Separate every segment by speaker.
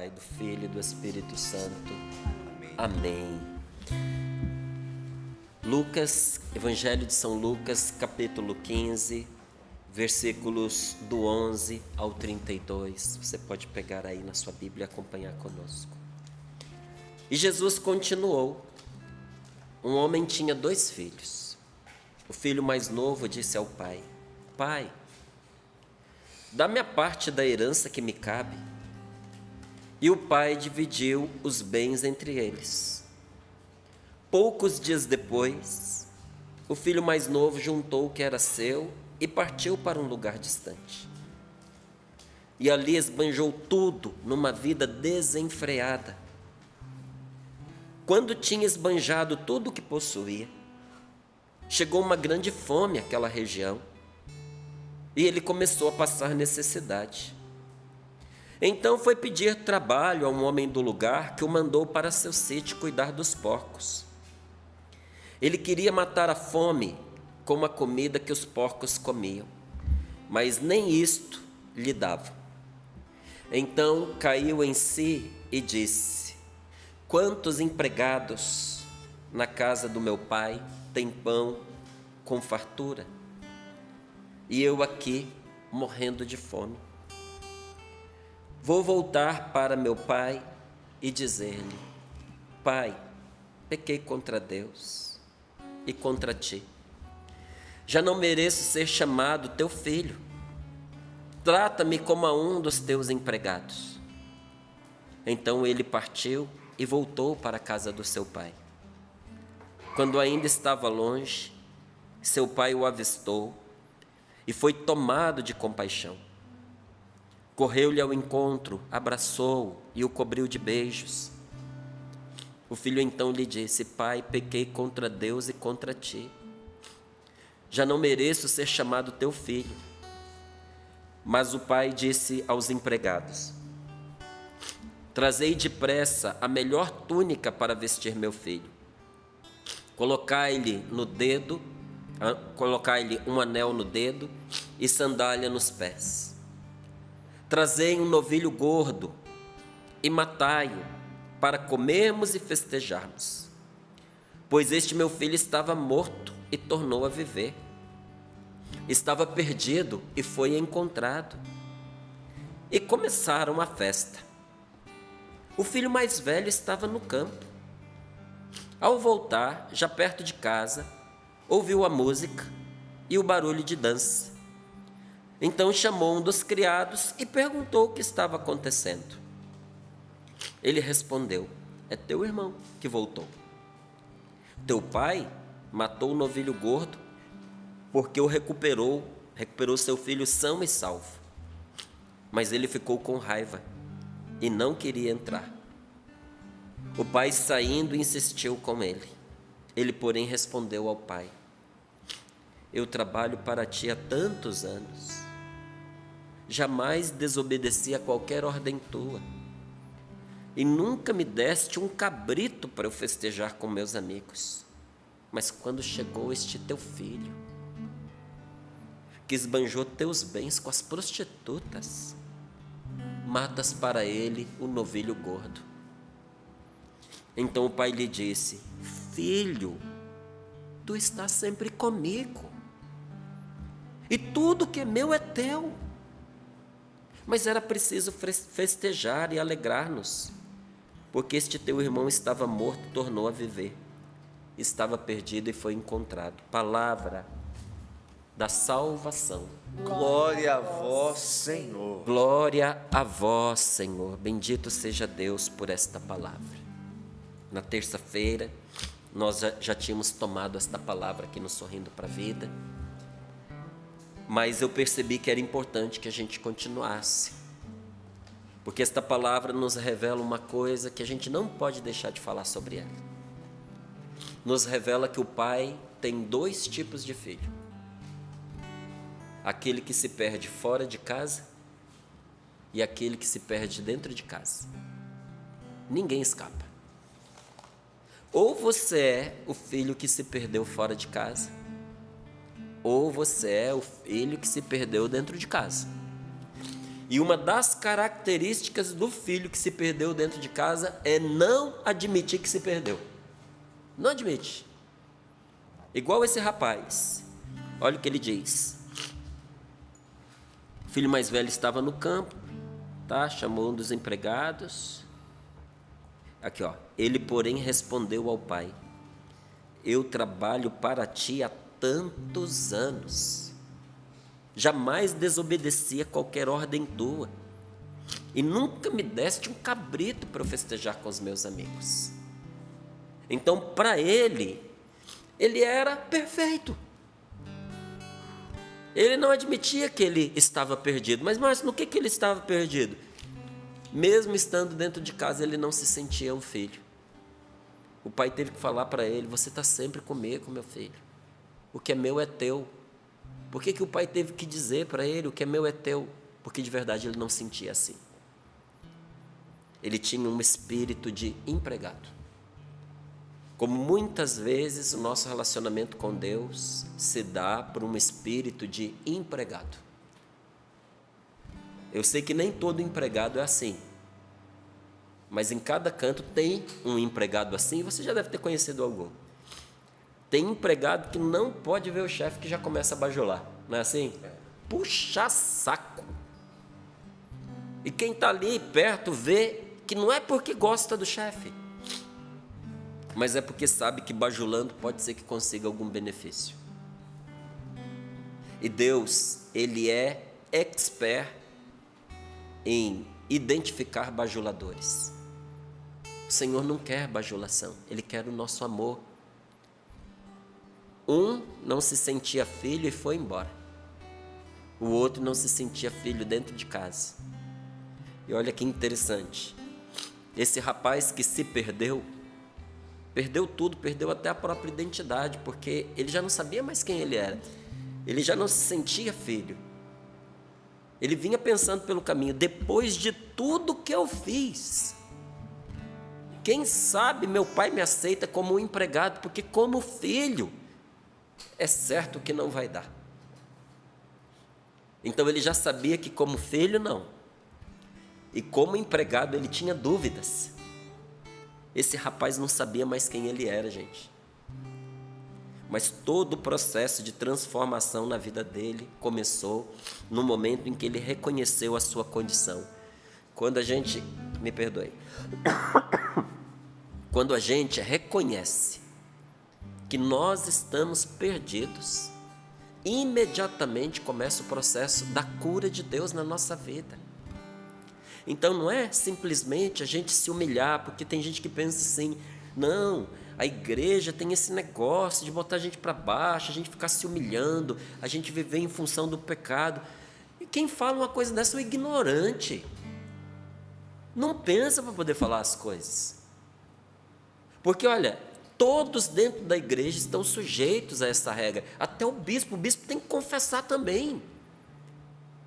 Speaker 1: Pai, do Filho e do Espírito Santo. Amém. Lucas, Evangelho de São Lucas, capítulo 15, versículos do 11 ao 32. Você pode pegar aí na sua Bíblia e acompanhar conosco. E Jesus continuou. Um homem tinha 2 filhos. O filho mais novo disse ao pai: Pai, dá-me a parte da herança que me cabe. E o pai dividiu os bens entre eles. Poucos dias depois, o filho mais novo juntou o que era seu e partiu para um lugar distante. E ali esbanjou tudo numa vida desenfreada. Quando tinha esbanjado tudo o que possuía, chegou uma grande fome àquela região e ele começou a passar necessidade. Então foi pedir trabalho a um homem do lugar que o mandou para seu sítio cuidar dos porcos. Ele queria matar a fome com a comida que os porcos comiam, mas nem isto lhe dava. Então caiu em si e disse: Quantos empregados na casa do meu pai têm pão com fartura, e eu aqui morrendo de fome? Vou voltar para meu pai e dizer-lhe: Pai, pequei contra Deus e contra ti. Já não mereço ser chamado teu filho. Trata-me como a um dos teus empregados. Então ele partiu e voltou para a casa do seu pai. Quando ainda estava longe, seu pai o avistou e foi tomado de compaixão. Correu-lhe ao encontro, abraçou-o e o cobriu de beijos. O filho então lhe disse: Pai, pequei contra Deus e contra ti. Já não mereço ser chamado teu filho. Mas o pai disse aos empregados: Trazei depressa a melhor túnica para vestir meu filho. Colocai-lhe um anel no dedo e sandália nos pés. Trazei um novilho gordo e matai-o, para comermos e festejarmos. Pois este meu filho estava morto e tornou a viver. Estava perdido e foi encontrado. E começaram a festa. O filho mais velho estava no campo. Ao voltar, já perto de casa, ouviu a música e o barulho de dança. Então chamou um dos criados e perguntou o que estava acontecendo. Ele respondeu: É teu irmão que voltou. Teu pai matou o novilho gordo porque o recuperou seu filho são e salvo. Mas ele ficou com raiva e não queria entrar. O pai, saindo, insistiu com ele. Ele, porém, respondeu ao pai: Eu trabalho para ti há tantos anos. Jamais desobedeci a qualquer ordem tua. E nunca me deste um cabrito para eu festejar com meus amigos. Mas quando chegou este teu filho, que esbanjou teus bens com as prostitutas, matas para ele o novilho gordo. Então o pai lhe disse: Filho, tu estás sempre comigo, e tudo que é meu é teu. Mas era preciso festejar e alegrar-nos, porque este teu irmão estava morto e tornou a viver. Estava perdido e foi encontrado. Palavra da salvação.
Speaker 2: Glória a vós, Senhor.
Speaker 1: Glória a vós, Senhor. Bendito seja Deus por esta palavra. Na terça-feira, nós já tínhamos tomado esta palavra aqui no Sorrindo para a Vida, mas eu percebi que era importante que a gente continuasse, porque esta palavra nos revela uma coisa que a gente não pode deixar de falar sobre ela. Nos revela que o pai tem 2 tipos de filho: aquele que se perde fora de casa e aquele que se perde dentro de casa. Ninguém escapa. Ou você é o filho que se perdeu fora de casa, ou você é o filho que se perdeu dentro de casa. E uma das características do filho que se perdeu dentro de casa é não admitir que se perdeu. Não admite. Igual esse rapaz. Olha o que ele diz. O filho mais velho estava no campo, tá? Chamou um dos empregados. Aqui, ó. Ele, porém, respondeu ao pai: eu trabalho para ti há tantos anos. Jamais desobedeci a qualquer ordem tua. E nunca me deste um cabrito para eu festejar com os meus amigos. Então, para ele era perfeito. Ele não admitia que ele estava perdido. Mas no que ele estava perdido? Mesmo estando dentro de casa, ele não se sentia um filho. O pai teve que falar para ele: você está sempre comigo, meu filho. O que é meu é teu. Por que o pai teve que dizer para ele: o que é meu é teu? Porque de verdade ele não sentia assim. Ele tinha um espírito de empregado. Como muitas vezes o nosso relacionamento com Deus se dá por um espírito de empregado. Eu sei que nem todo empregado é assim, mas em cada canto tem um empregado assim. Você já deve ter conhecido algum. Tem empregado que não pode ver o chefe que já começa a bajular, não é assim? Puxa saco. E quem está ali perto vê que não é porque gosta do chefe, mas é porque sabe que bajulando pode ser que consiga algum benefício. E Deus, Ele é expert em identificar bajuladores. O Senhor não quer bajulação, Ele quer o nosso amor. Um não se sentia filho e foi embora. O outro não se sentia filho dentro de casa. E olha que interessante. Esse rapaz que se perdeu tudo, perdeu até a própria identidade, porque ele já não sabia mais quem ele era. Ele já não se sentia filho. Ele vinha pensando pelo caminho: depois de tudo que eu fiz, quem sabe meu pai me aceita como um empregado, porque como filho, é certo que não vai dar. Então ele já sabia que como filho não. E como empregado ele tinha dúvidas. Esse rapaz não sabia mais quem ele era, gente. Mas todo o processo de transformação na vida dele começou no momento em que ele reconheceu a sua condição. Quando a gente, me perdoe, quando a gente reconhece que nós estamos perdidos, imediatamente começa o processo da cura de Deus na nossa vida. Então não é simplesmente a gente se humilhar, porque tem gente que pensa assim: não, a igreja tem esse negócio de botar a gente para baixo, a gente ficar se humilhando, a gente viver em função do pecado. E quem fala uma coisa dessa é um ignorante. Não pensa para poder falar as coisas. Porque olha, todos dentro da igreja estão sujeitos a essa regra. Até o bispo tem que confessar também.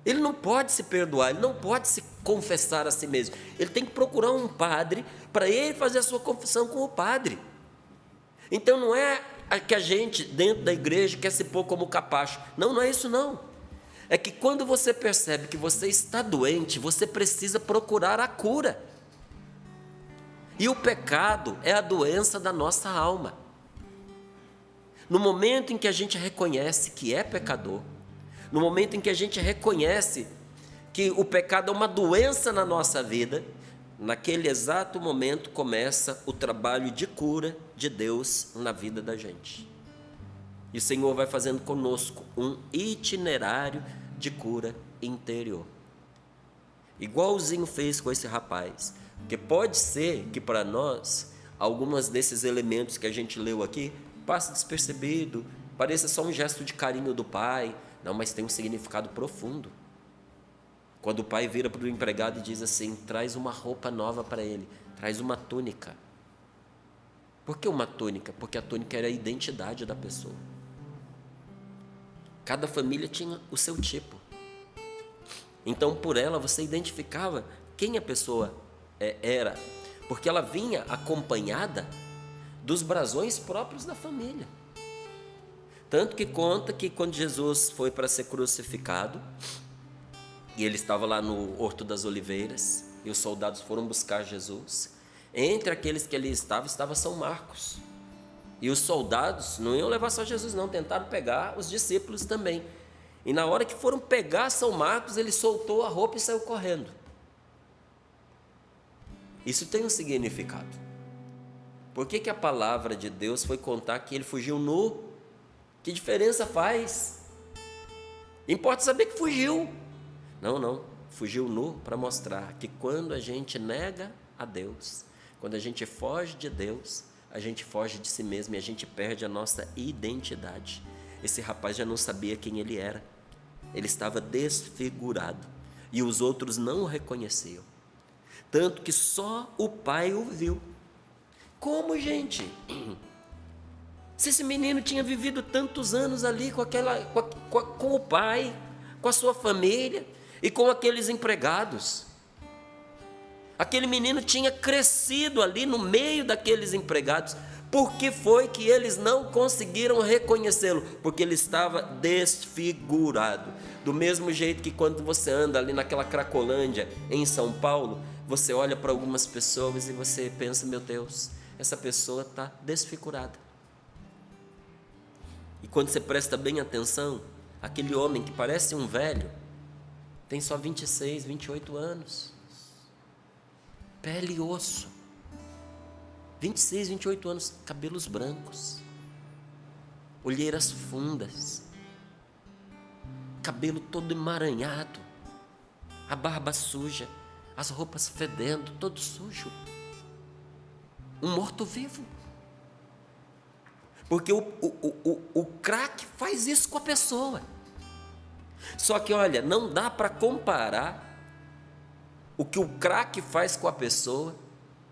Speaker 1: Ele não pode se perdoar, ele não pode se confessar a si mesmo. Ele tem que procurar um padre para ele fazer a sua confissão com o padre. Então não é que a gente dentro da igreja quer se pôr como capacho. Não é isso não. É que quando você percebe que você está doente, você precisa procurar a cura. E o pecado é a doença da nossa alma. No momento em que a gente reconhece que é pecador, no momento em que a gente reconhece que o pecado é uma doença na nossa vida, naquele exato momento começa o trabalho de cura de Deus na vida da gente. E o Senhor vai fazendo conosco um itinerário de cura interior. Igualzinho fez com esse rapaz. Porque pode ser que para nós, algumas desses elementos que a gente leu aqui, passe despercebido, pareça só um gesto de carinho do pai. Não, mas tem um significado profundo. Quando o pai vira para o empregado e diz assim: traz uma roupa nova para ele, traz uma túnica. Por que uma túnica? Porque a túnica era a identidade da pessoa. Cada família tinha o seu tipo. Então, por ela, você identificava quem a pessoa era, porque ela vinha acompanhada dos brasões próprios da família. Tanto que conta que quando Jesus foi para ser crucificado, E ele estava lá no Horto das Oliveiras, e os soldados foram buscar Jesus. Entre aqueles que ali estava São Marcos. E os soldados não iam levar só Jesus não, tentaram pegar os discípulos também. E na hora que foram pegar São Marcos, ele soltou a roupa e saiu correndo. Isso tem um significado. Por que a palavra de Deus foi contar que ele fugiu nu? Que diferença faz? Importa saber que fugiu. Não, fugiu nu para mostrar que quando a gente nega a Deus, quando a gente foge de Deus, a gente foge de si mesmo e a gente perde a nossa identidade. Esse rapaz já não sabia quem ele era. Ele estava desfigurado e os outros não o reconheciam. Tanto que só o pai o viu. Como, gente? Se esse menino tinha vivido tantos anos ali com o pai, com a sua família e com aqueles empregados. Aquele menino tinha crescido ali no meio daqueles empregados. Por que foi que eles não conseguiram reconhecê-lo? Porque ele estava desfigurado. Do mesmo jeito que quando você anda ali naquela Cracolândia, em São Paulo, você olha para algumas pessoas e você pensa, meu Deus, essa pessoa está desfigurada. E quando você presta bem atenção, aquele homem que parece um velho, tem só 26, 28 anos. Pele e osso. 26, 28 anos, cabelos brancos, olheiras fundas, cabelo todo emaranhado, a barba suja, as roupas fedendo, todo sujo. Um morto-vivo. Porque o crack faz isso com a pessoa. Só que, olha, não dá para comparar o que o crack faz com a pessoa,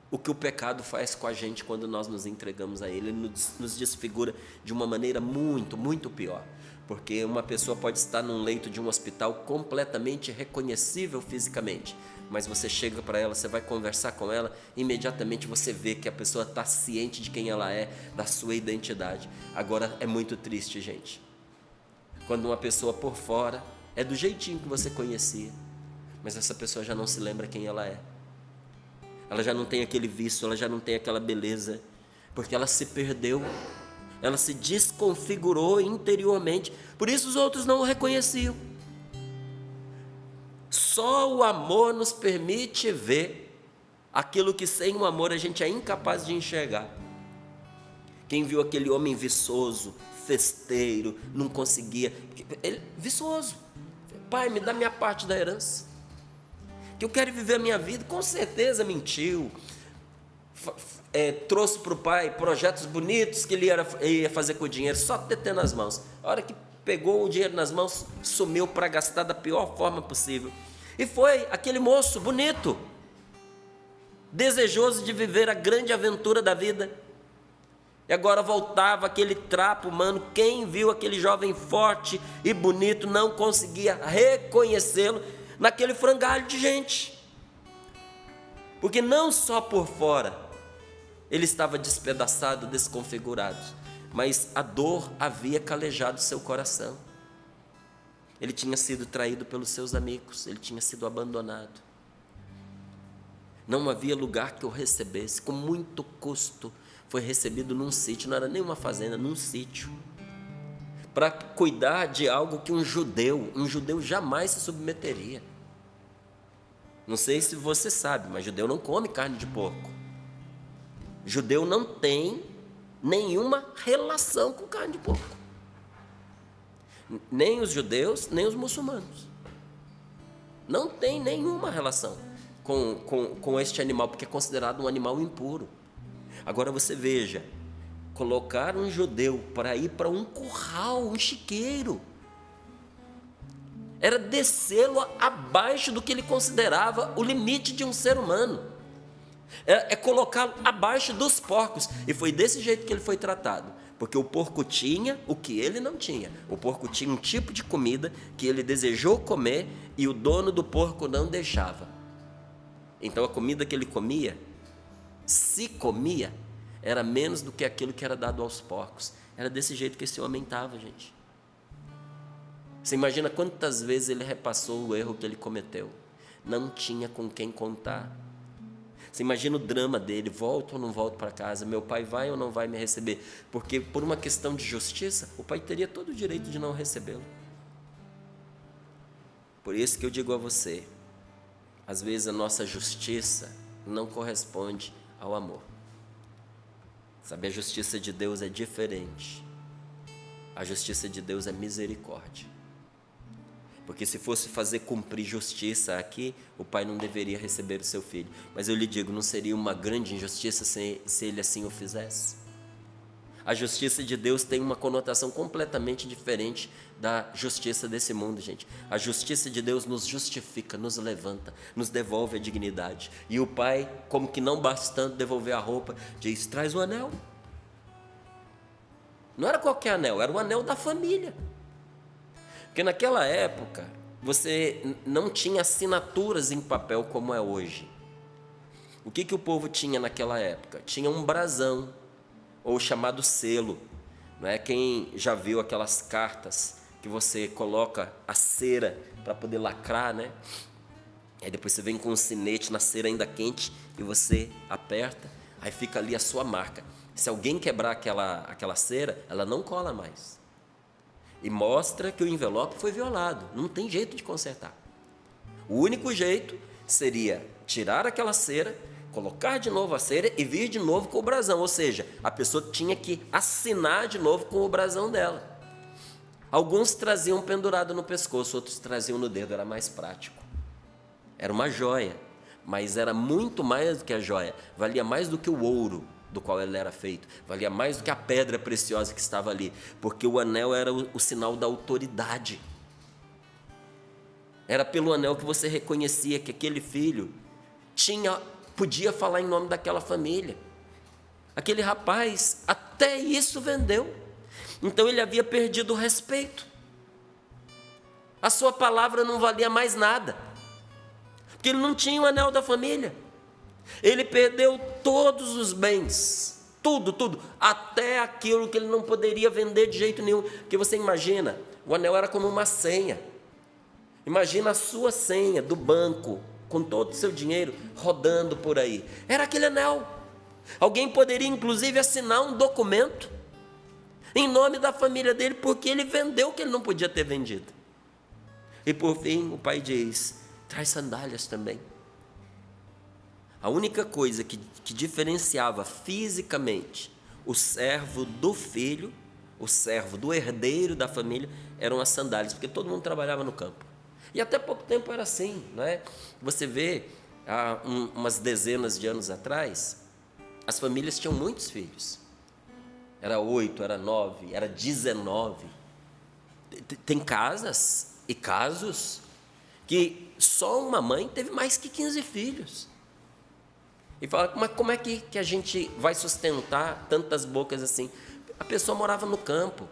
Speaker 1: o que o pecado faz com a gente quando nós nos entregamos a ele. Ele nos desfigura de uma maneira muito, muito pior. Porque uma pessoa pode estar num leito de um hospital completamente reconhecível fisicamente, mas você chega para ela, você vai conversar com ela, imediatamente você vê que a pessoa está ciente de quem ela é, da sua identidade. Agora é muito triste, gente, quando uma pessoa por fora é do jeitinho que você conhecia, mas essa pessoa já não se lembra quem ela é. Ela já não tem aquele vício, ela já não tem aquela beleza, porque ela se perdeu, ela se desconfigurou interiormente, por isso os outros não o reconheciam. Só o amor nos permite ver aquilo que sem o amor a gente é incapaz de enxergar. Quem viu aquele homem viçoso, festeiro, não conseguia, ele, viçoso, pai, me dá minha parte da herança, que eu quero viver a minha vida. Com certeza mentiu, trouxe para o pai projetos bonitos que ele ia fazer com o dinheiro, só ter nas mãos. A hora que pegou o dinheiro nas mãos, sumiu para gastar da pior forma possível. E foi aquele moço bonito, desejoso de viver a grande aventura da vida. E agora voltava aquele trapo humano. Quem viu aquele jovem forte e bonito não conseguia reconhecê-lo naquele frangalho de gente. Porque não só por fora ele estava despedaçado, desconfigurado, mas a dor havia calejado seu coração. Ele tinha sido traído pelos seus amigos, ele tinha sido abandonado. Não havia lugar que o recebesse. Com muito custo foi recebido num sítio, não era nem uma fazenda, num sítio, para cuidar de algo que um judeu jamais se submeteria. Não sei se você sabe, mas judeu não come carne de porco. Judeu não tem nenhuma relação com carne de porco. Nem os judeus, nem os muçulmanos. Não tem nenhuma relação com este animal, porque é considerado um animal impuro. Agora você veja, colocar um judeu para ir para um curral, um chiqueiro, era descê-lo abaixo do que ele considerava o limite de um ser humano. É colocá-lo abaixo dos porcos. E foi desse jeito que ele foi tratado. Porque o porco tinha o que ele não tinha. O porco tinha um tipo de comida que ele desejou comer e o dono do porco não deixava. Então a comida que ele comia, se comia, era menos do que aquilo que era dado aos porcos. Era desse jeito que esse homem estava, gente. Você imagina quantas vezes ele repassou o erro que ele cometeu? Não tinha com quem contar. Você imagina o drama dele, volto ou não volto para casa, meu pai vai ou não vai me receber? Porque por uma questão de justiça, o pai teria todo o direito de não recebê-lo. Por isso que eu digo a você, às vezes a nossa justiça não corresponde ao amor. Sabe, a justiça de Deus é diferente. A justiça de Deus é misericórdia. Porque se fosse fazer cumprir justiça aqui, o pai não deveria receber o seu filho. Mas eu lhe digo, não seria uma grande injustiça se ele assim o fizesse? A justiça de Deus tem uma conotação completamente diferente da justiça desse mundo, gente. A justiça de Deus nos justifica, nos levanta, nos devolve a dignidade. E o pai, como que não bastando devolver a roupa, diz, traz o anel. Não era qualquer anel, era o anel da família. Porque naquela época, você não tinha assinaturas em papel como é hoje. O que o povo tinha naquela época? Tinha um brasão, ou chamado selo. Não é? Quem já viu aquelas cartas que você coloca a cera para poder lacrar, né? Aí depois você vem com um sinete na cera ainda quente e você aperta, aí fica ali a sua marca. Se alguém quebrar aquela cera, ela não cola mais. E mostra que o envelope foi violado. Não tem jeito de consertar. O único jeito seria tirar aquela cera, colocar de novo a cera e vir de novo com o brasão. Ou seja, a pessoa tinha que assinar de novo com o brasão dela. Alguns traziam pendurado no pescoço, outros traziam no dedo, era mais prático. Era uma joia, mas era muito mais do que a joia. Valia mais do que o ouro do qual ele era feito, valia mais do que a pedra preciosa que estava ali, porque o anel era o sinal da autoridade. Era pelo anel que você reconhecia que aquele filho podia falar em nome daquela família. Aquele rapaz até isso vendeu. Então ele havia perdido o respeito. A sua palavra não valia mais nada, porque ele não tinha o anel da família. Ele perdeu todos os bens, tudo, até aquilo que ele não poderia vender de jeito nenhum. Porque você imagina, o anel era como uma senha. Imagina a sua senha do banco, com todo o seu dinheiro rodando por aí. Era aquele anel. Alguém poderia inclusive assinar um documento em nome da família dele, porque ele vendeu o que ele não podia ter vendido. E por fim, o pai diz, traz sandálias também. A única coisa que diferenciava fisicamente o servo do filho, o servo do herdeiro da família, eram as sandálias, porque todo mundo trabalhava no campo. E até pouco tempo era assim, não é? Você vê, há umas dezenas de anos atrás, as famílias tinham muitos filhos. Era 8, era 9, era 19. Tem casas e casos que só uma mãe teve mais que 15 filhos. E fala, mas como é que a gente vai sustentar tantas bocas assim? A pessoa morava no campo.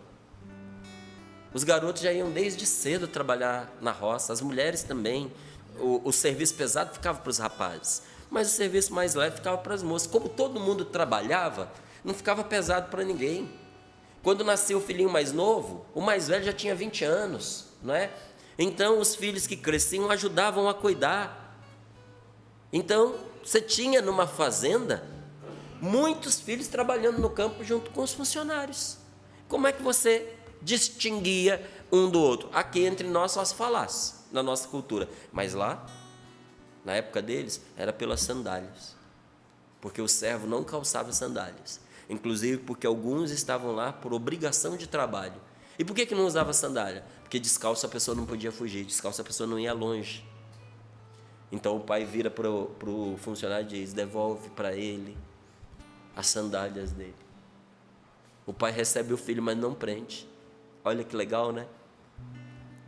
Speaker 1: Os garotos já iam desde cedo trabalhar na roça, as mulheres também. O serviço pesado ficava para os rapazes, mas o serviço mais leve ficava para as moças. Como todo mundo trabalhava, não ficava pesado para ninguém. Quando nasceu o filhinho mais novo, o mais velho já tinha 20 anos, não é? Então os filhos que cresciam ajudavam a cuidar. Então você tinha numa fazenda muitos filhos trabalhando no campo junto com os funcionários. Como é que você distinguia um do outro? Aqui entre nós só se falasse, na nossa cultura. Mas lá, na época deles, era pelas sandálias. Porque o servo não calçava sandálias. Inclusive porque alguns estavam lá por obrigação de trabalho. E por que não usava sandália? Porque descalço a pessoa não podia fugir, descalço a pessoa não ia longe. Então o pai vira para o funcionário e diz, devolve para ele as sandálias dele. O pai recebe o filho, mas não prende. Olha que legal, né?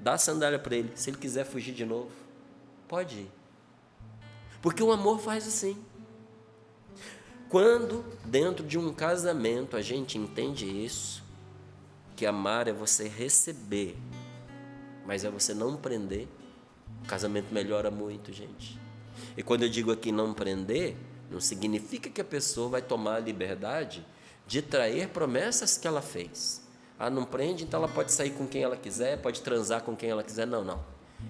Speaker 1: Dá a sandália para ele. Se ele quiser fugir de novo, pode ir. Porque o amor faz assim. Quando dentro de um casamento a gente entende isso, que amar é você receber, mas é você não prender, o casamento melhora muito, gente. E quando eu digo aqui não prender, não significa que a pessoa vai tomar a liberdade de trair promessas que ela fez. Ah, não prende, então ela pode sair com quem ela quiser, pode transar com quem ela quiser. Não, não.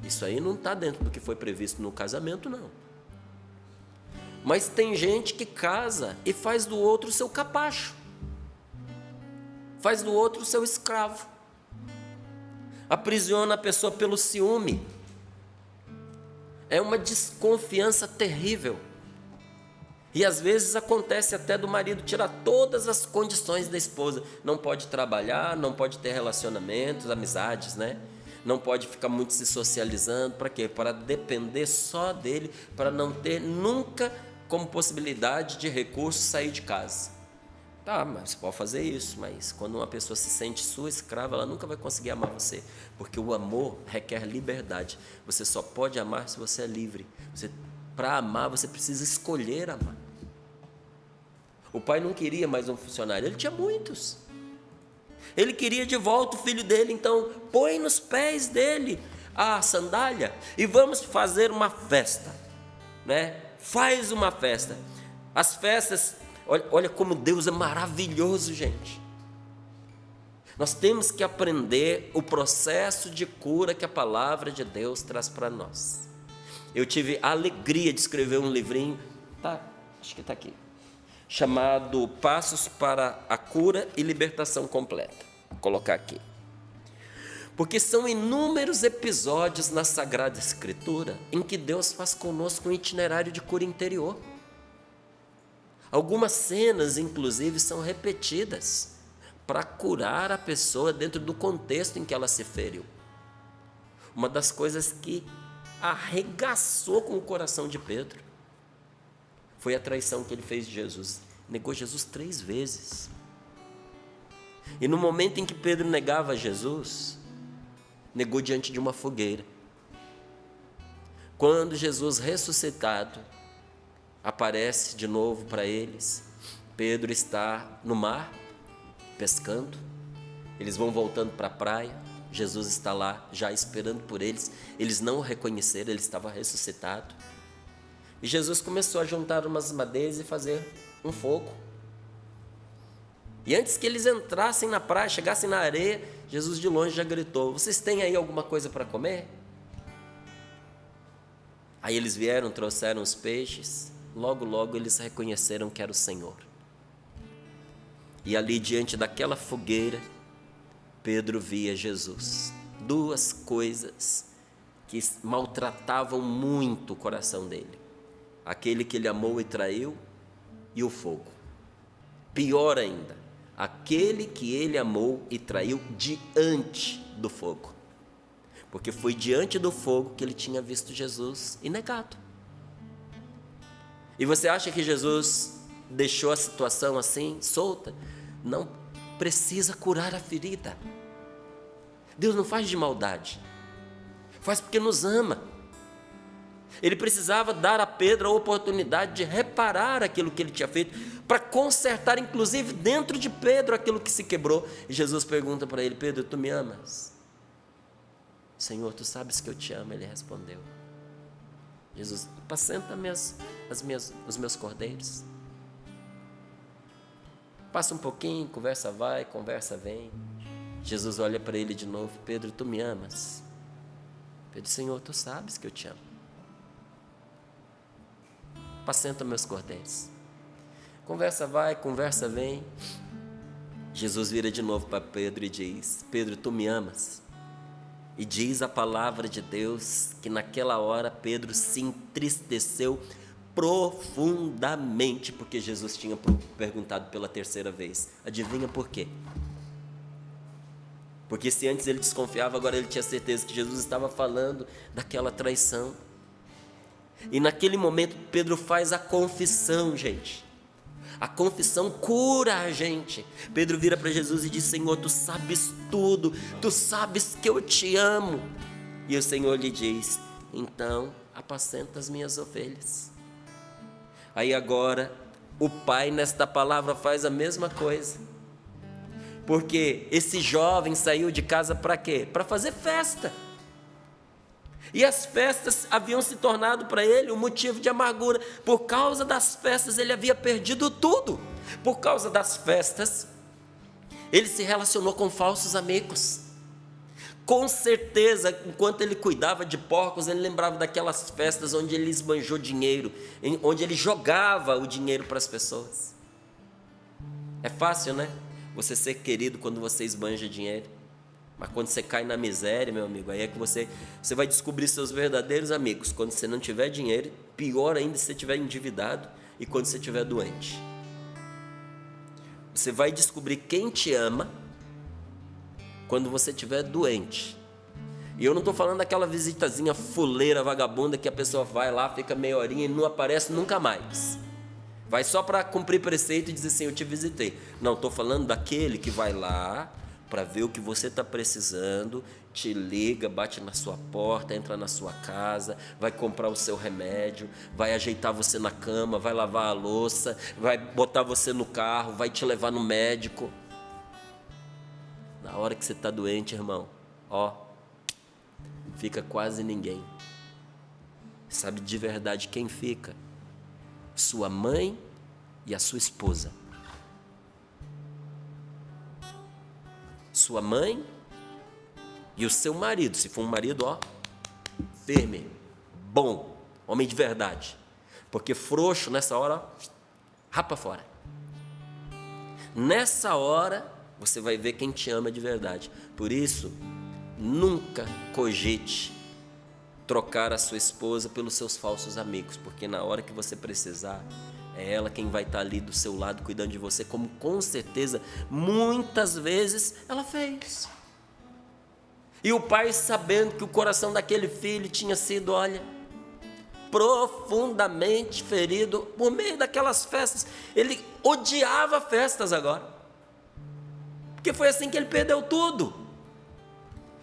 Speaker 1: Isso aí não está dentro do que foi previsto no casamento, não. Mas tem gente que casa e faz do outro o seu capacho. Faz do outro o seu escravo. Aprisiona a pessoa pelo ciúme. É uma desconfiança terrível. E às vezes acontece até do marido tirar todas as condições da esposa. Não pode trabalhar, não pode ter relacionamentos, amizades, né? Não pode ficar muito se socializando. Para quê? Para depender só dele, para não ter nunca como possibilidade de recurso sair de casa. Tá, mas você pode fazer isso, mas quando uma pessoa se sente sua escrava, ela nunca vai conseguir amar você, porque o amor requer liberdade. Você só pode amar se você é livre. Para amar, você precisa escolher amar. O pai não queria mais um funcionário, ele tinha muitos. Ele queria de volta o filho dele, então põe nos pés dele a sandália e vamos fazer uma festa, né? Faz uma festa. As festas, olha como Deus é maravilhoso, gente. Nós temos que aprender o processo de cura que a palavra de Deus traz para nós. Eu tive a alegria de escrever um livrinho, acho que está aqui, chamado Passos para a Cura e Libertação Completa. Vou colocar aqui. Porque são inúmeros episódios na Sagrada Escritura em que Deus faz conosco um itinerário de cura interior. Algumas cenas, inclusive, são repetidas para curar a pessoa dentro do contexto em que ela se feriu. Uma das coisas que arregaçou com o coração de Pedro foi a traição que ele fez de Jesus. Negou Jesus 3 vezes. E no momento em que Pedro negava Jesus, negou diante de uma fogueira. Quando Jesus ressuscitado aparece de novo para eles, Pedro está no mar, pescando, eles vão voltando para a praia, Jesus está lá já esperando por eles, eles não o reconheceram, ele estava ressuscitado, e Jesus começou a juntar umas madeiras e fazer um fogo, e antes que eles entrassem na praia, chegassem na areia, Jesus de longe já gritou: vocês têm aí alguma coisa para comer? Aí eles vieram, trouxeram os peixes, logo eles reconheceram que era o Senhor. E ali diante daquela fogueira, Pedro via Jesus. 2 coisas que maltratavam muito o coração dele: aquele que ele amou e traiu, e o fogo. Pior ainda, aquele que ele amou e traiu diante do fogo. Porque foi diante do fogo que ele tinha visto Jesus e negado. E você acha que Jesus deixou a situação assim, solta? Não, precisa curar a ferida. Deus não faz de maldade, faz porque nos ama. Ele precisava dar a Pedro a oportunidade de reparar aquilo que ele tinha feito, para consertar inclusive dentro de Pedro aquilo que se quebrou. E Jesus pergunta para ele: Pedro, tu me amas? Senhor, tu sabes que eu te amo. Ele respondeu. Jesus: apacenta os meus cordeiros. Passa um pouquinho, conversa vai, conversa vem. Jesus olha para ele de novo: Pedro, tu me amas? Pedro: Senhor, tu sabes que eu te amo. Apacenta meus cordeiros. Conversa vai, conversa vem. Jesus vira de novo para Pedro e diz: Pedro, tu me amas? E diz a palavra de Deus que naquela hora Pedro se entristeceu profundamente, porque Jesus tinha perguntado pela 3ª vez. Adivinha por quê? Porque se antes ele desconfiava, agora ele tinha certeza que Jesus estava falando daquela traição. E naquele momento Pedro faz a confissão, gente. A confissão cura a gente. Pedro vira para Jesus e diz: Senhor, tu sabes tudo, tu sabes que eu te amo. E o Senhor lhe diz: então apacenta as minhas ovelhas. Aí agora o pai nesta palavra faz a mesma coisa. Porque esse jovem saiu de casa para quê? Para fazer festa. E as festas haviam se tornado para ele um motivo de amargura. Por causa das festas ele havia perdido tudo. Por causa das festas Ele se relacionou com falsos amigos. Com certeza, enquanto ele cuidava de porcos, ele lembrava daquelas festas onde ele esbanjou dinheiro, onde ele jogava o dinheiro para as pessoas. É fácil, né? Você ser querido quando você esbanja dinheiro. Mas quando você cai na miséria, meu amigo, aí é que você vai descobrir seus verdadeiros amigos. Quando você não tiver dinheiro, pior ainda se você estiver endividado e quando você estiver doente. Você vai descobrir quem te ama quando você estiver doente. E eu não estou falando daquela visitazinha fuleira, vagabunda, que a pessoa vai lá, fica meia horinha e não aparece nunca mais. Vai só para cumprir preceito e dizer assim, eu te visitei. Não, estou falando daquele que vai lá para ver o que você está precisando, te liga, bate na sua porta, entra na sua casa, vai comprar o seu remédio, vai ajeitar você na cama, vai lavar a louça, vai botar você no carro, vai te levar no médico. Na hora que você está doente, irmão, fica quase ninguém. Sabe de verdade quem fica? Sua mãe e a sua esposa. Sua mãe e o seu marido, se for um marido, firme, bom, homem de verdade. Porque frouxo nessa hora, rapa fora. Nessa hora, você vai ver quem te ama de verdade. Por isso, nunca cogite trocar a sua esposa pelos seus falsos amigos, porque na hora que você precisar, é ela quem vai estar ali do seu lado cuidando de você, como com certeza muitas vezes ela fez. E o pai, sabendo que o coração daquele filho tinha sido, profundamente ferido por meio daquelas festas, ele odiava festas agora, porque foi assim que ele perdeu tudo.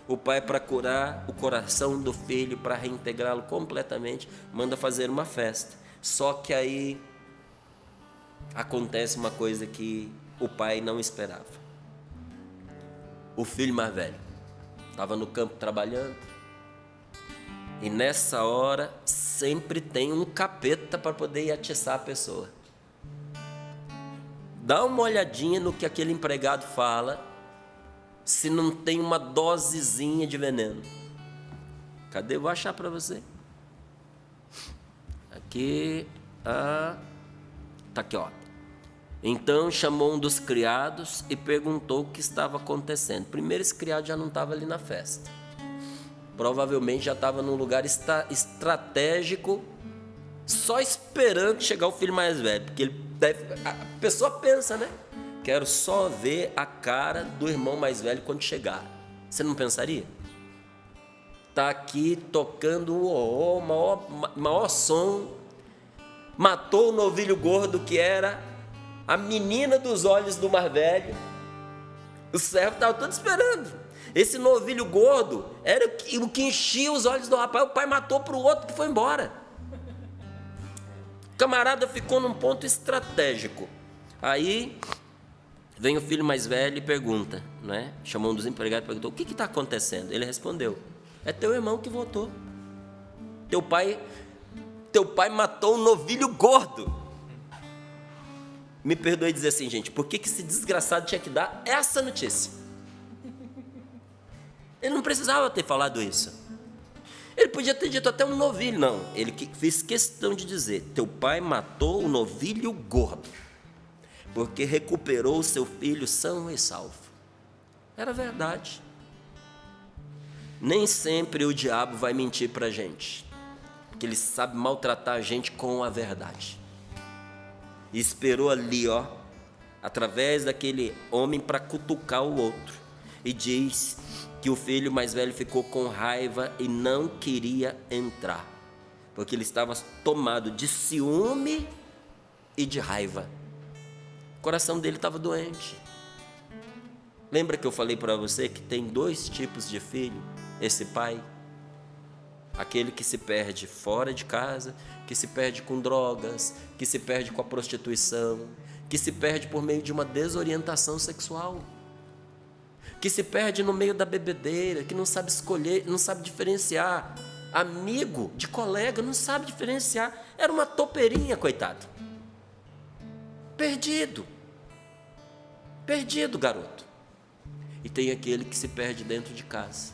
Speaker 1: O pai, para curar o coração do filho, para reintegrá-lo completamente, manda fazer uma festa. Só que aí acontece uma coisa que o pai não esperava. O filho mais velho estava no campo trabalhando, e nessa hora sempre tem um capeta para poder atiçar a pessoa. Dá uma olhadinha no que aquele empregado fala, se não tem uma dosezinha de veneno. Cadê? Eu vou achar para você. Aqui, tá aqui, Então chamou um dos criados e perguntou o que estava acontecendo. Primeiro, esse criado já não estava ali na festa. Provavelmente já estava num lugar estratégico, só esperando chegar o filho mais velho. Porque a pessoa pensa, né? Quero só ver a cara do irmão mais velho quando chegar. Você não pensaria? Está aqui tocando o maior som. Matou o novilho gordo que era a menina dos olhos do mais velho. O servo estava todo esperando. Esse novilho gordo era o que enchia os olhos do rapaz. O pai matou para o outro que foi embora. O camarada ficou num ponto estratégico. Aí vem o filho mais velho e pergunta, chamou um dos empregados e perguntou, o que está acontecendo? Ele respondeu, é teu irmão que votou. Teu pai matou um novilho gordo. Me perdoe dizer assim, gente, por que esse desgraçado tinha que dar essa notícia? Ele não precisava ter falado isso. Ele podia ter dito até um novilho. Não, ele fez questão de dizer, teu pai matou um novilho gordo, porque recuperou o seu filho são e salvo. Era verdade. Nem sempre o diabo vai mentir para a gente, porque ele sabe maltratar a gente com a verdade. E esperou ali, através daquele homem para cutucar o outro. E diz que o filho mais velho ficou com raiva e não queria entrar, porque ele estava tomado de ciúme e de raiva. O coração dele estava doente. Lembra que eu falei para você que tem 2 tipos de filho? Esse pai, aquele que se perde fora de casa, que se perde com drogas, que se perde com a prostituição, que se perde por meio de uma desorientação sexual, que se perde no meio da bebedeira, que não sabe escolher, não sabe diferenciar amigo de colega, não sabe diferenciar. Era uma topeirinha, coitado. Perdido, garoto. E tem aquele que se perde dentro de casa,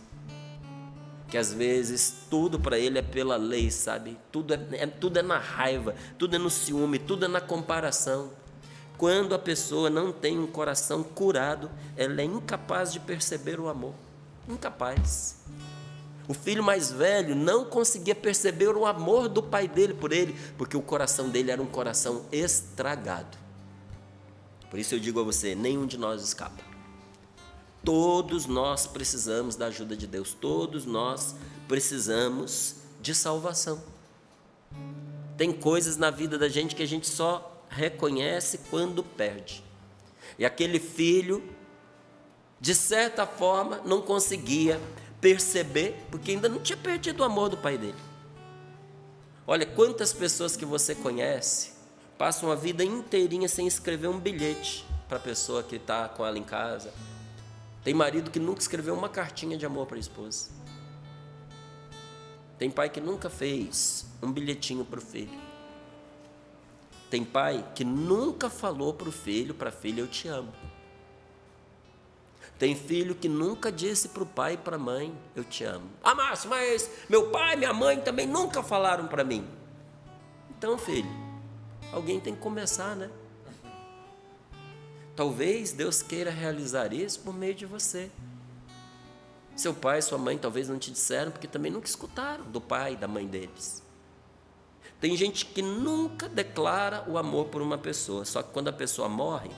Speaker 1: que às vezes tudo para ele é pela lei, sabe? Tudo é na raiva, tudo é no ciúme, tudo é na comparação. Quando a pessoa não tem um coração curado, ela é incapaz de perceber o amor. Incapaz. O filho mais velho não conseguia perceber o amor do pai dele por ele, porque o coração dele era um coração estragado. Por isso eu digo a você, nenhum de nós escapa. Todos nós precisamos da ajuda de Deus, todos nós precisamos de salvação. Tem coisas na vida da gente que a gente só reconhece quando perde. E aquele filho, de certa forma, não conseguia perceber, porque ainda não tinha perdido o amor do pai dele. Olha, quantas pessoas que você conhece passam a vida inteirinha sem escrever um bilhete para a pessoa que está com ela em casa. Tem marido que nunca escreveu uma cartinha de amor para a esposa. Tem pai que nunca fez um bilhetinho para o filho. Tem pai que nunca falou para o filho, para a filha, eu te amo. Tem filho que nunca disse para o pai e para a mãe, eu te amo. Ah, Márcio, mas meu pai e minha mãe também nunca falaram para mim. Então, filho, alguém tem que começar, né? Talvez Deus queira realizar isso por meio de você. Seu pai e sua mãe talvez não te disseram, porque também nunca escutaram do pai e da mãe deles. Tem gente que nunca declara o amor por uma pessoa, só que quando a pessoa morre,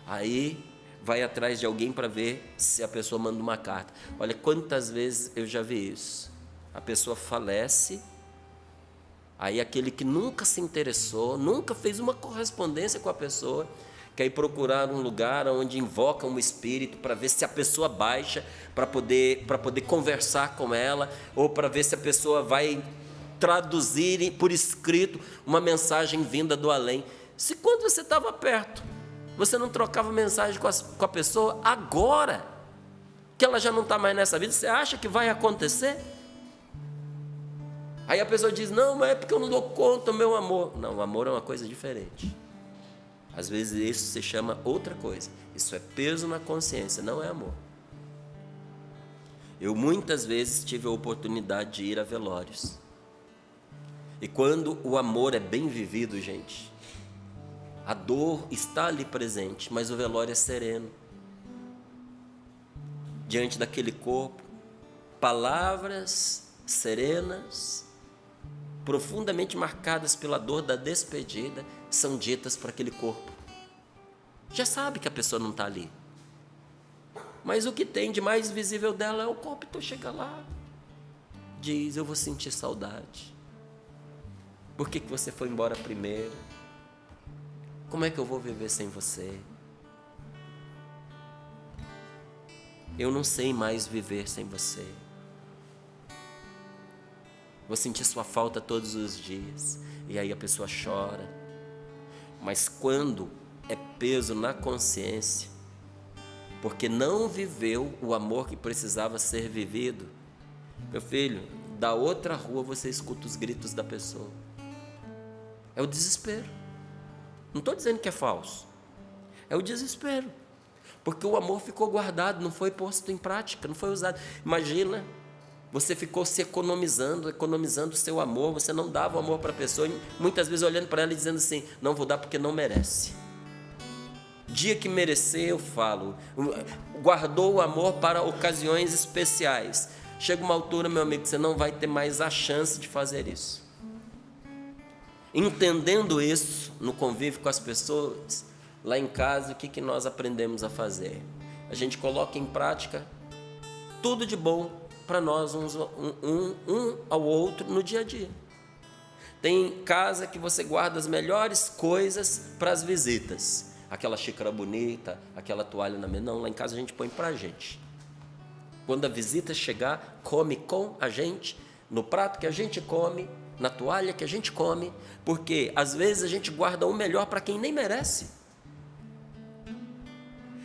Speaker 1: aí vai atrás de alguém para ver se a pessoa manda uma carta. Olha, quantas vezes eu já vi isso. A pessoa falece, aí aquele que nunca se interessou, nunca fez uma correspondência com a pessoa, quer ir procurar um lugar onde invoca um espírito para ver se a pessoa baixa, para poder conversar com ela, ou para ver se a pessoa vai traduzir por escrito uma mensagem vinda do além. Se quando você estava perto, você não trocava mensagem com a pessoa, agora que ela já não está mais nessa vida, você acha que vai acontecer? Aí a pessoa diz, não, mas é porque eu não dou conta, meu amor. Não, o amor é uma coisa diferente. Às vezes isso se chama outra coisa. Isso é peso na consciência, não é amor. Eu muitas vezes tive a oportunidade de ir a velórios. E quando o amor é bem vivido, gente, a dor está ali presente, mas o velório é sereno. Diante daquele corpo, palavras serenas, profundamente marcadas pela dor da despedida, são ditas para aquele corpo. Já sabe que a pessoa não está ali, mas o que tem de mais visível dela é o corpo. Então chega lá, diz, eu vou sentir saudade. Por que você foi embora primeiro? Como é que eu vou viver sem você? Eu não sei mais viver sem você. Vou sentir sua falta todos os dias. E aí a pessoa chora. Mas quando é peso na consciência, porque não viveu o amor que precisava ser vivido, meu filho, da outra rua você escuta os gritos da pessoa. É o desespero. Não estou dizendo que é falso. É o desespero. Porque o amor ficou guardado, não foi posto em prática, não foi usado. Imagina, você ficou se economizando o seu amor, você não dava o amor para a pessoa, muitas vezes olhando para ela e dizendo assim, não vou dar porque não merece. Dia que merecer, eu falo. Guardou o amor para ocasiões especiais. Chega uma altura, meu amigo, que você não vai ter mais a chance de fazer isso. Entendendo isso, no convívio com as pessoas, lá em casa, o que nós aprendemos a fazer? A gente coloca em prática tudo de bom para nós, um ao outro, no dia a dia. Tem casa que você guarda as melhores coisas para as visitas. Aquela xícara bonita, aquela toalha na mesa. Não, lá em casa a gente põe para a gente. Quando a visita chegar, come com a gente, no prato que a gente come, na toalha que a gente come, porque às vezes a gente guarda o melhor para quem nem merece.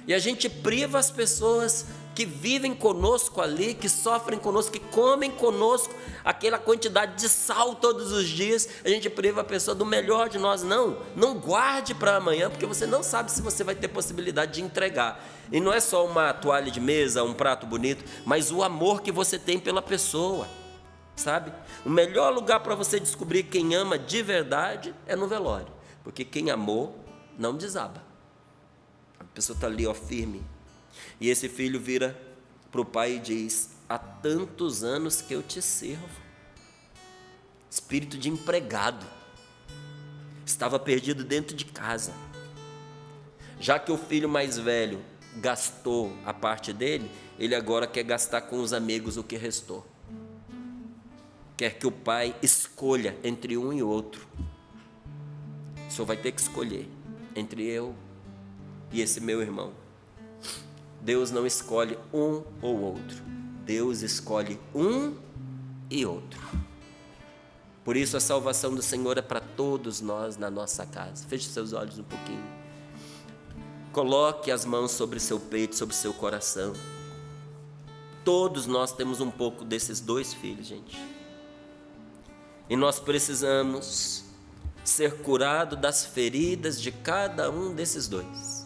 Speaker 1: E a gente priva as pessoas que vivem conosco ali, que sofrem conosco, que comem conosco aquela quantidade de sal todos os dias, a gente priva a pessoa do melhor de nós. Não guarde para amanhã, porque você não sabe se você vai ter possibilidade de entregar. E não é só uma toalha de mesa, um prato bonito, mas o amor que você tem pela pessoa, sabe? O melhor lugar para você descobrir quem ama de verdade é no velório, porque quem amou não desaba. A pessoa está ali, ó, firme. E esse filho vira para o pai e diz: há tantos anos que eu te sirvo. Espírito de empregado. Estava perdido dentro de casa. Já que o filho mais velho gastou a parte dele, ele agora quer gastar com os amigos o que restou. Quer que o pai escolha entre um e outro. O senhor vai ter que escolher entre eu e esse meu irmão. Deus não escolhe um ou outro. Deus escolhe um e outro. Por isso a salvação do Senhor é para todos nós na nossa casa. Feche seus olhos um pouquinho. Coloque as mãos sobre seu peito, sobre seu coração. Todos nós temos um pouco desses dois filhos, gente. E nós precisamos ser curados das feridas de cada um desses dois.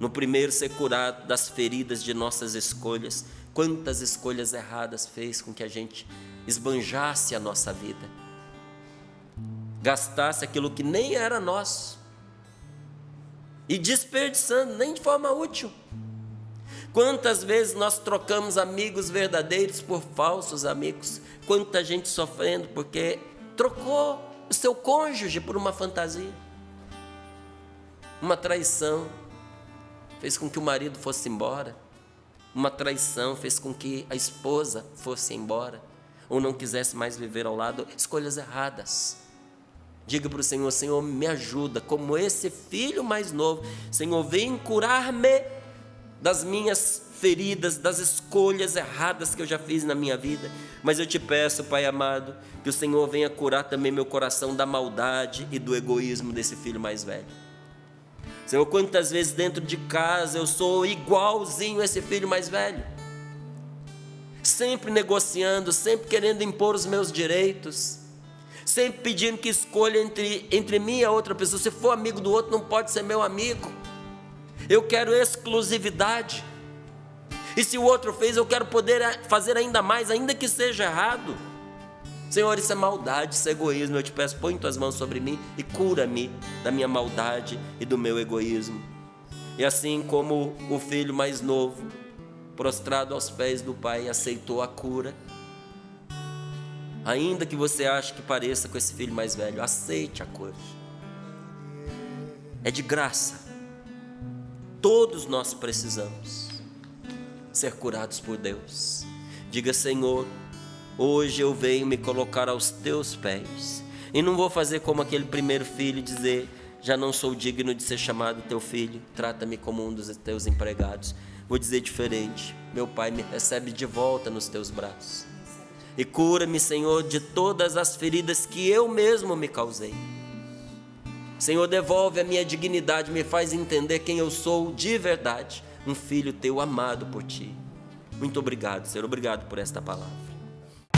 Speaker 1: No primeiro, ser curado das feridas de nossas escolhas. Quantas escolhas erradas fez com que a gente esbanjasse a nossa vida, gastasse aquilo que nem era nosso e desperdiçando, nem de forma útil. Quantas vezes nós trocamos amigos verdadeiros por falsos amigos? Quanta gente sofrendo porque trocou o seu cônjuge por uma fantasia. Uma traição fez com que o marido fosse embora. Uma traição fez com que a esposa fosse embora, ou não quisesse mais viver ao lado. Escolhas erradas. Diga para o Senhor: Senhor, me ajuda, como esse filho mais novo. Senhor, vem curar-me das minhas feridas, das escolhas erradas que eu já fiz na minha vida. Mas eu te peço, Pai amado, que o Senhor venha curar também meu coração da maldade e do egoísmo desse filho mais velho. Senhor, quantas vezes dentro de casa eu sou igualzinho a esse filho mais velho, sempre negociando, sempre querendo impor os meus direitos, sempre pedindo que escolha entre mim e a outra pessoa. Se for amigo do outro, não pode ser meu amigo. Eu quero exclusividade. E se o outro fez, eu quero poder fazer ainda mais, ainda que seja errado. Senhor, isso é maldade, isso é egoísmo. Eu te peço, põe tuas mãos sobre mim e cura-me da minha maldade e do meu egoísmo. E assim como o filho mais novo, prostrado aos pés do pai, aceitou a cura, ainda que você ache que pareça com esse filho mais velho, aceite a cura. É de graça. Todos nós precisamos ser curados por Deus. Diga: Senhor, hoje eu venho me colocar aos teus pés, e não vou fazer como aquele primeiro filho, dizer: já não sou digno de ser chamado teu filho, trata-me como um dos teus empregados. Vou dizer diferente: meu Pai, me recebe de volta nos teus braços e cura-me, Senhor, de todas as feridas que eu mesmo me causei. Senhor, devolve a minha dignidade, me faz entender quem eu sou de verdade, um filho teu amado por ti. Muito obrigado, Senhor, obrigado por esta palavra.